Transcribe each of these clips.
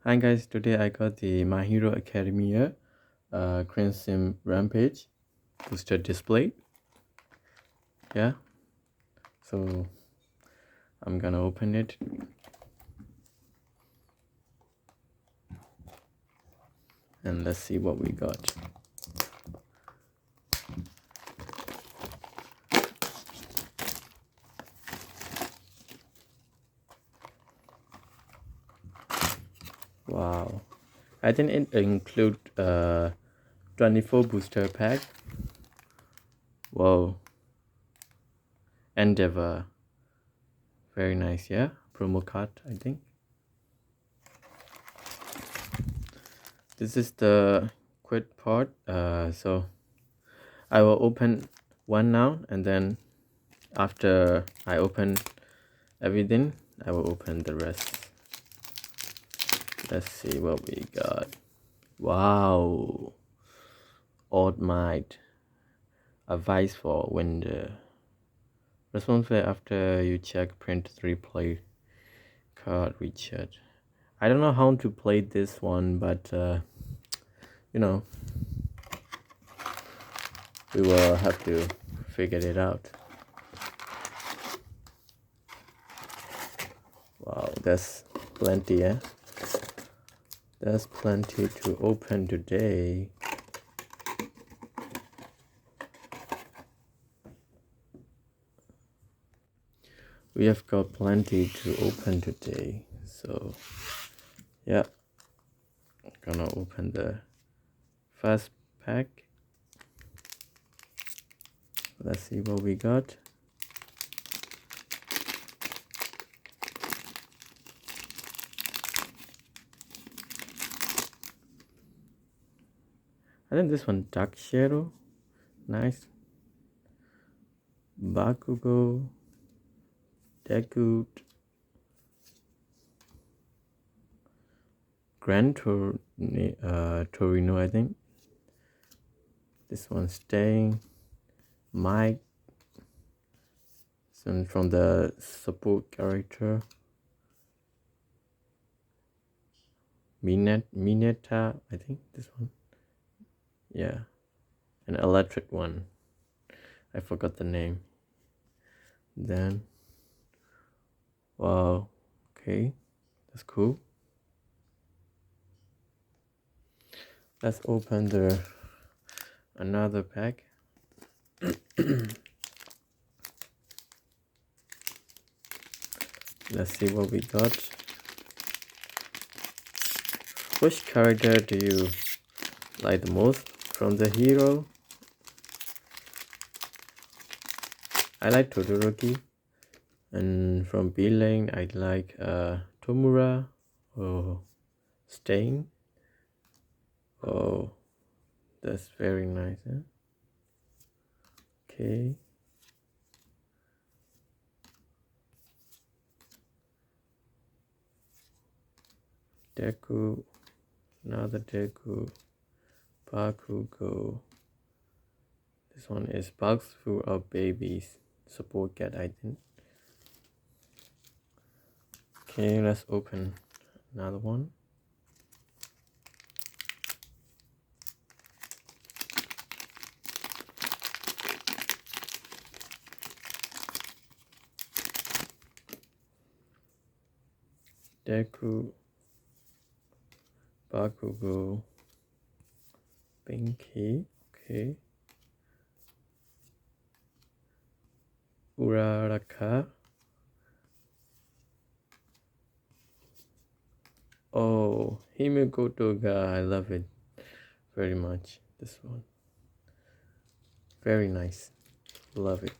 Hi guys, today I got the My Hero Academia Crimson Rampage booster display. Yeah, so I'm gonna open it. And let's see what we got. Wow, I think it include 24 booster pack. Whoa, Endeavor, very nice. Yeah, promo card I think. This is the quit part. So I will open one now, and then after I open everything, I will open the rest. Let's see what we got. Wow, Odd Might, advice for when the response after you check print replay card Richard. I don't know how to play this one, but you know, we will have to figure it out. Wow, there's plenty, eh? There's plenty to open today. We have got plenty to open today, so yeah, I'm gonna open the first pack. Let's see what we got. I think this one, Dark Shadow, nice. Bakugo, Deku, Torino, I think. This one, Staying, Mike, some from the support character. Mineta, I think this one. Yeah, an electric one. I forgot the name. Then, wow, okay, that's cool. Let's open the another pack. Let's see what we got. Which character do you like the most from the hero? I like Todoroki, and from B lane I like Tomura or Stain. Oh, that's very nice, huh? Okay. Deku, another Deku, Bakugo. This one is box full of babies. Support cat, I think. Okay, let's open another one. Deku, Bakugo, Binky, okay. Uraraka. Oh, Himikotoga, I love it very much. This one. Very nice. Love it.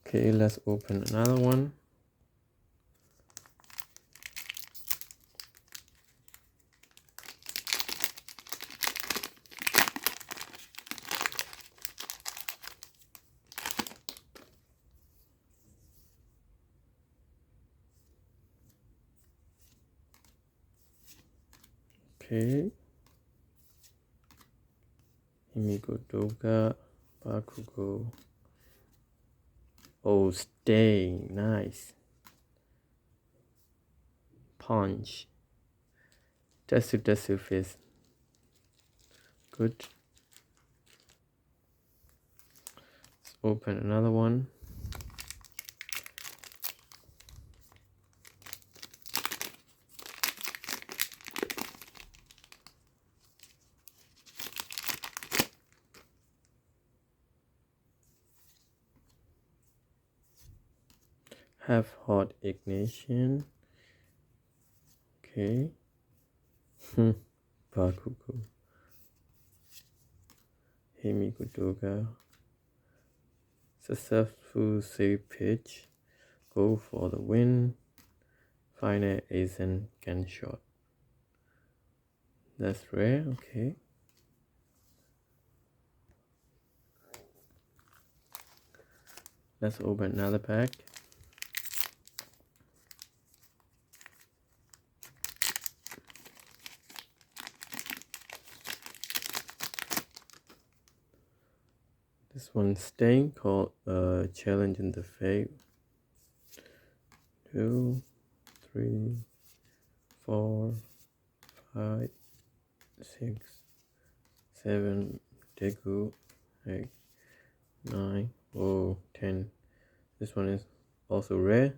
Okay, let's open another one. Okay. Himiko Doga, Bakugo. Oh, stay, nice. Punch. Tetsu face. Good. Let's open another one. Have hot ignition. Okay. Bakugo. Himiko Doga. Successful save pitch. Go for the win. Final Asian gunshot. That's rare, okay. Let's open another pack. This one's staying, called Challenge in the Fate. 2, 3, 4, 5, 6, 7, Deku, 8, 9, 10. This one is also rare.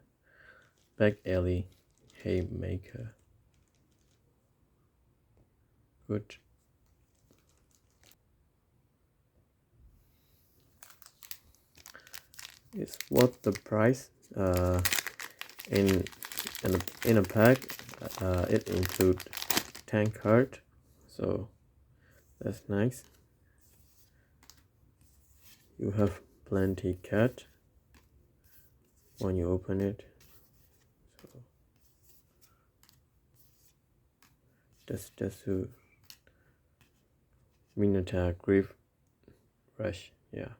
Back alley, haymaker. Good. It's what the price. In a pack, it includes 10 cards, so that's nice. You have plenty cat when you open it. So that's a Minotaur Grief Rush, yeah.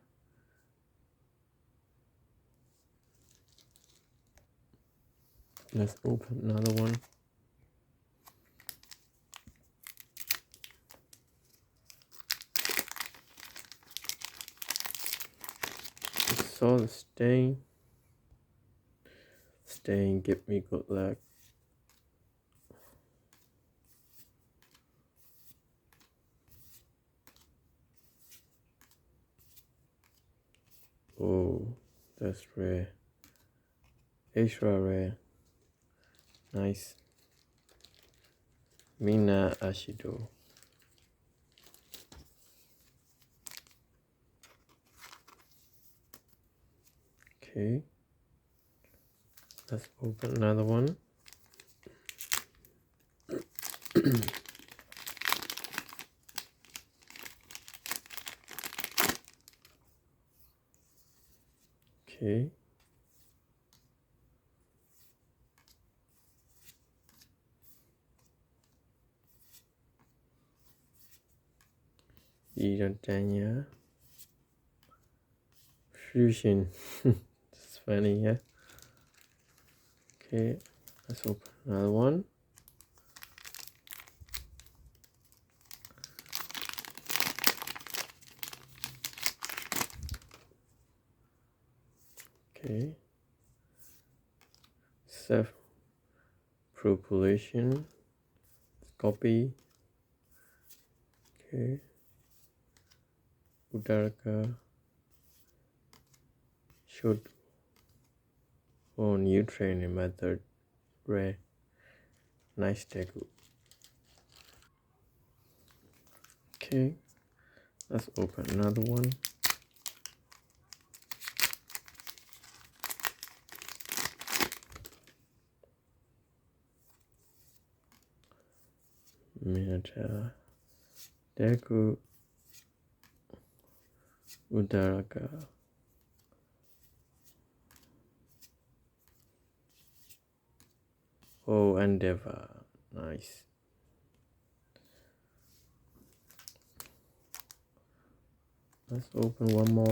Let's open another one. So the stain, give me good luck. Oh, that's rare. Extra rare. Nice. Mina Ashido. Okay. Let's open another one. Okay. Iradanya. Fusion. It's funny, yeah. Okay, let's open another one. Okay. Self-propulsion. Copy. Okay. Udaraka. Should. Oh, new training method. Rare. Nice Deku. Okay. Let's open another one. Minotaur. Deku. Udaraka. Oh, Endeavor. Nice. Let's open one more.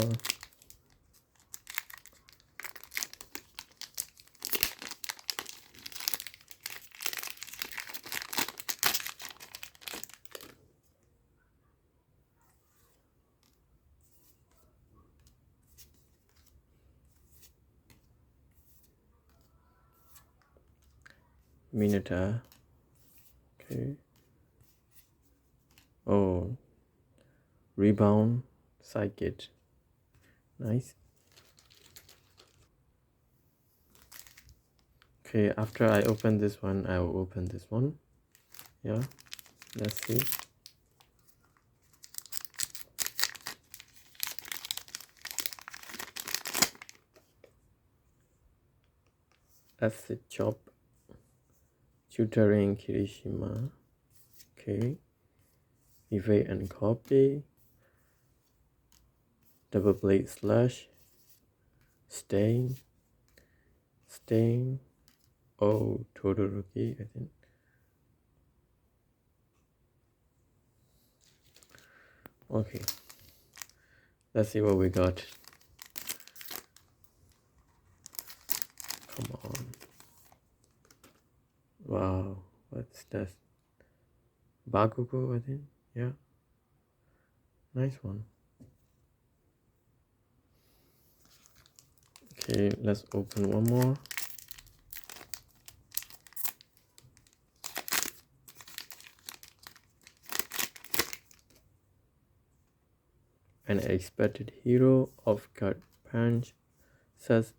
Minotaur. Okay. Oh, rebound psychic. Nice. Okay, after I open this one, I will open this one. Yeah, let's see. Acid chop. Tutoring Kirishima. Okay. Evade and copy. Double blade slash. Stain. Oh, Todoroki, I think. Okay. Let's see what we got. Come on. Wow. What's that? Bakugo, I think. Yeah. Nice one. Okay, let's open one more. An expected hero of guard punch, says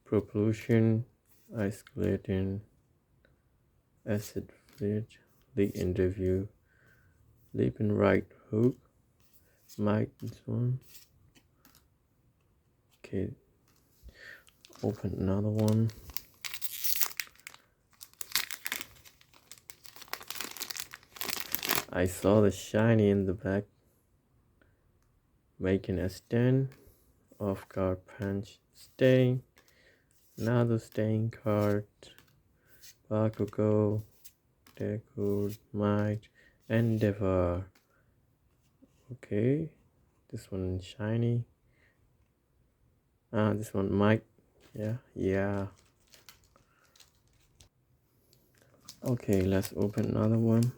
propulsion, escalating, acid flinch, lead interview, leaping right hook, mic this one. Okay, open another one. I saw the shiny in the back, making a stand. Off guard punch, staying. Another staying card. Bakugo, Deku, Might, Endeavor. Okay, this one shiny. This one Mike. Yeah. Okay, let's open another one.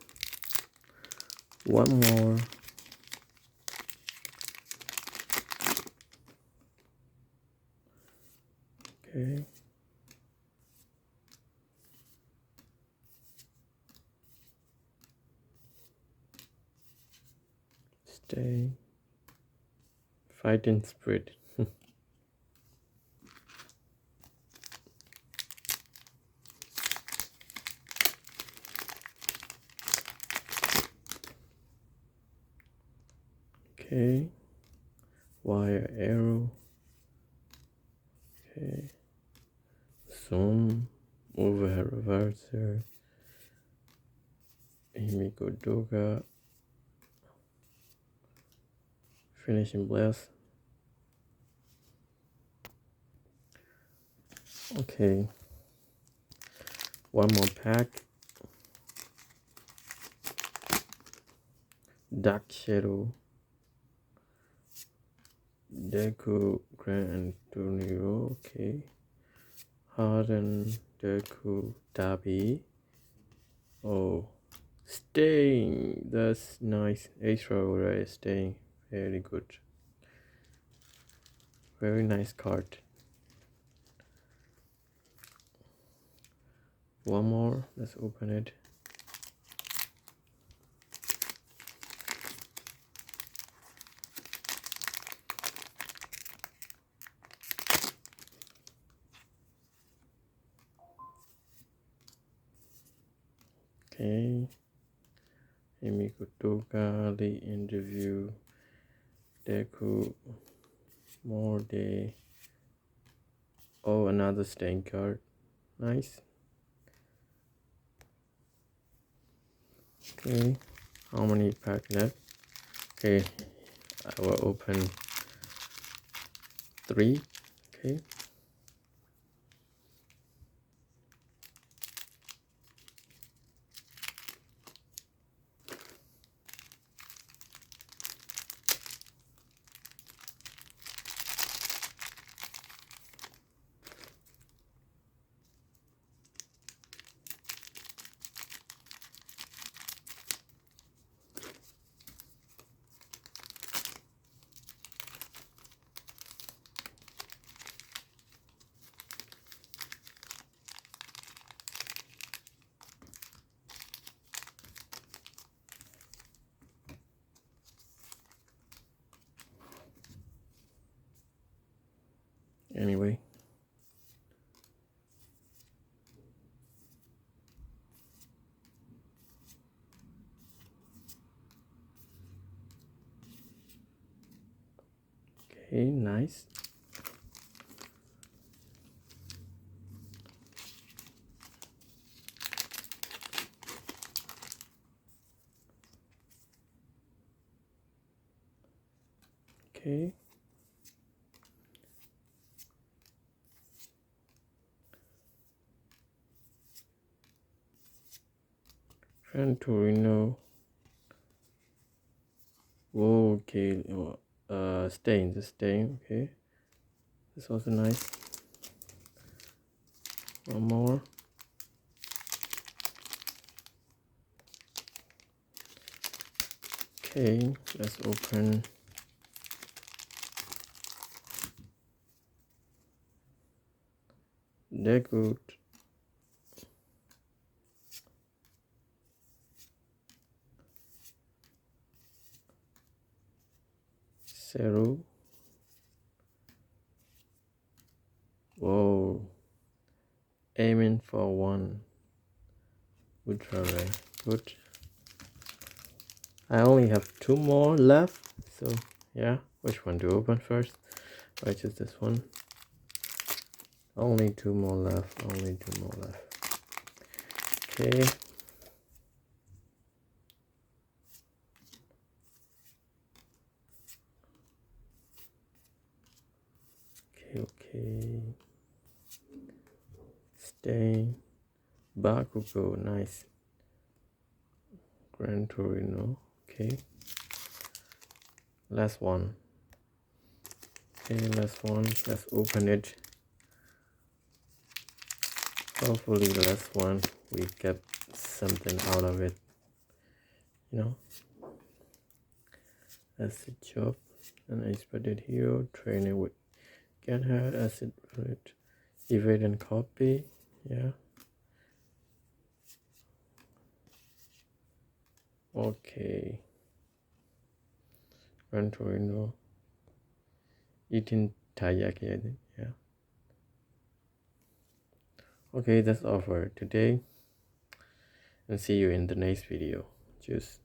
One more. Okay. Stay. Fighting spirit. Okay. Wire arrow. Okay. Zoom. Overhead reverser. Himiko Doga. Finishing blast. Okay. One more pack. Dark Shadow. Deku Grand Antonio. Okay. Harden Deku Dabi. Oh, staying. That's nice. Extra rare staying. Very good. Very nice card. One more. Let's open it. Okay. Himiko Toga, the interview. Deku. More day. Oh, another staying card. Nice. Okay. How many pack left? Okay. I will open 3. Okay. anyway. Okay, nice. Okay. Gran Torino. Okay. Stain. The stain. Okay. This was nice. One more. Okay. Let's open. They're good. Zero. Whoa. Aiming for one. Ultra rare. Good. I only have 2 more left. So yeah, which one to open first? I choose this one. Only 2 more left. Only 2 more left. Okay. Okay. Stain. Bakugo, nice. Gran Torino, okay. Last one. Okay, last one. Let's open it. Hopefully, the last one we get something out of it. You know. Acid chop. And I spread it here. Train it with get her acid bullet. Evade and copy. Yeah. Okay. Gran Torino. Eating taiyaki, I think. Yeah. Okay, that's all for today. And see you in the next video. Cheers.